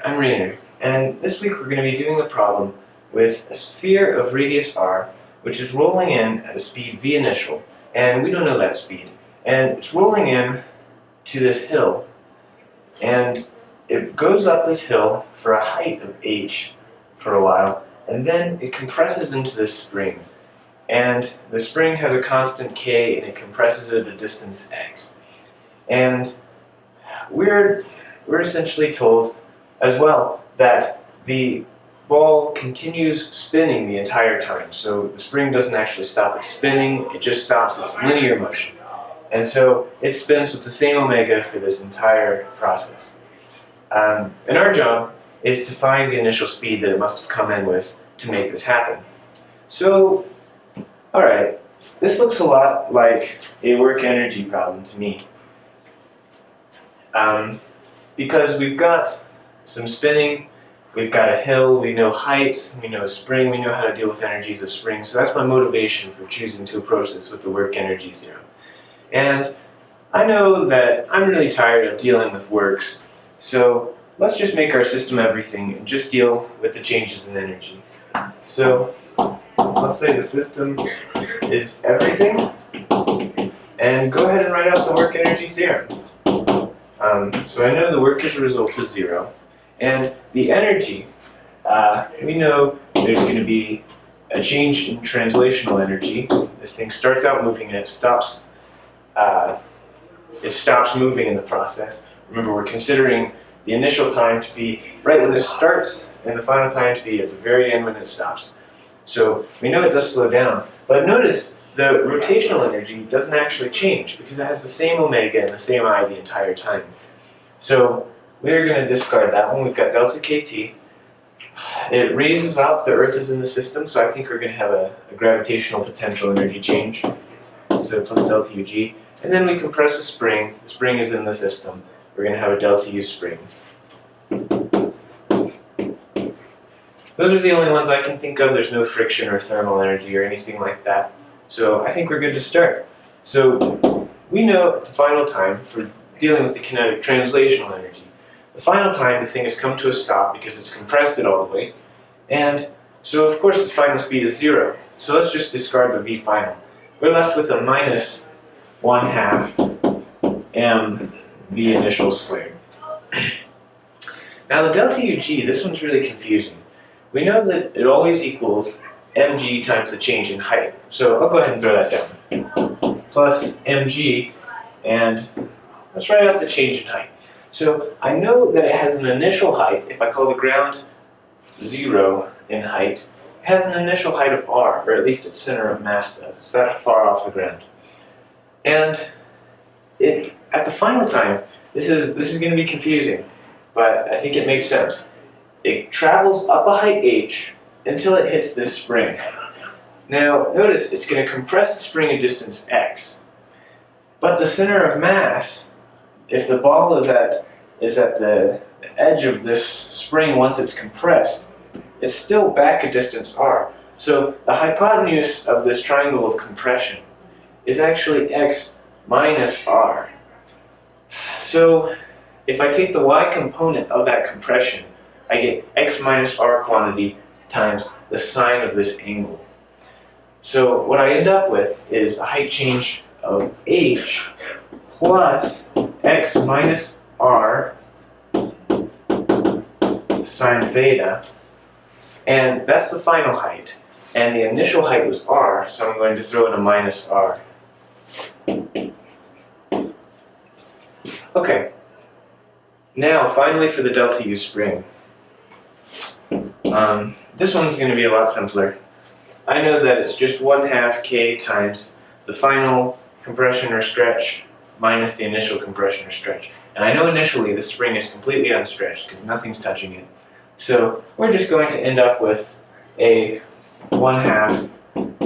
I'm Rainer, and this week we're going to be doing a problem with a sphere of radius r, which is rolling in at a speed v initial, and we don't know that speed. And it's rolling in to this hill, and it goes up this hill for a height of h for a while, and then it compresses into this spring. And the spring has a constant k, and it compresses at a distance x. And we're essentially told as well that the ball continues spinning the entire time. So the spring doesn't actually stop its spinning, it just stops its linear motion. And so it spins with the same omega for this entire process. And our job is to find the initial speed that it must have come in with to make this happen. So, alright, this looks a lot like a work energy problem to me. Because we've got some spinning, we've got a hill, we know height, we know spring, we know how to deal with energies of spring, so that's my motivation for choosing to approach this with the work energy theorem. And I know that I'm really tired of dealing with works, so let's just make our system everything and just deal with the changes in energy. So let's say the system is everything, and go ahead and write out the work energy theorem. So I know the work as a result is 0, and the energy, we know there's going to be a change in translational energy. This thing starts out moving and it stops moving in the process. Remember, we're considering the initial time to be right when it starts and the final time to be at the very end when it stops. So we know it does slow down, but notice the rotational energy doesn't actually change because it has the same omega and the same I the entire time. So we're going to discard that one. We've got delta kt. It raises up, the Earth is in the system, so I think we're going to have a gravitational potential energy change. So plus delta ug. And then we compress the spring is in the system. We're going to have a delta u spring. Those are the only ones I can think of. There's no friction or thermal energy or anything like that. So I think we're good to start. So we know at the final time for dealing with the kinetic translational energy, the final time the thing has come to a stop because it's compressed it all the way. And so of course its final speed is 0. So let's just discard the v final. We're left with a minus 1/2 m v initial squared. Now the delta ug, this one's really confusing. We know that it always equals mg times the change in height. So I'll go ahead and throw that down. Plus mg, and let's write out the change in height. So I know that it has an initial height. If I call the ground 0 in height, it has an initial height of r, or at least its center of mass does. It's that far off the ground. And at the final time, this is going to be confusing, but I think it makes sense. It travels up a height h until it hits this spring. Now notice it's going to compress the spring a distance x, but the center of mass, if the ball is at the edge of this spring once it's compressed, it's still back a distance r. So the hypotenuse of this triangle of compression is actually x minus r. So if I take the y component of that compression, I get x minus r quantity times the sine of this angle. So what I end up with is a height change of h plus x minus r sine theta, and that's the final height. And the initial height was r, so I'm going to throw in a minus r. Okay, now finally for the delta u spring. This one's going to be a lot simpler. I know that it's just 1/2 k times the final compression or stretch minus the initial compression or stretch. And I know initially the spring is completely unstretched because nothing's touching it. So we're just going to end up with a 1/2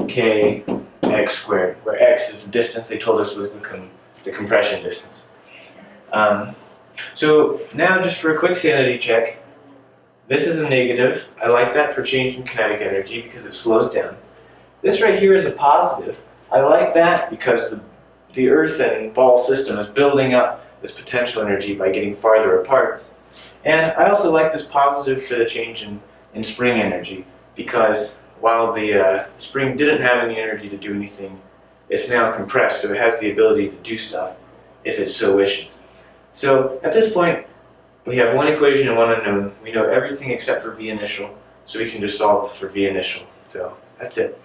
k x squared, where x is the distance they told us was the compression distance. So now just for a quick sanity check, this is a negative. I like that for changing kinetic energy because it slows down. This right here is a positive. I like that because the Earth and ball system is building up this potential energy by getting farther apart. And I also like this positive for the change in spring energy, because while the spring didn't have any energy to do anything, it's now compressed, so it has the ability to do stuff if it so wishes. So at this point, we have one equation and one unknown. We know everything except for V initial, so we can just solve for V initial. So that's it.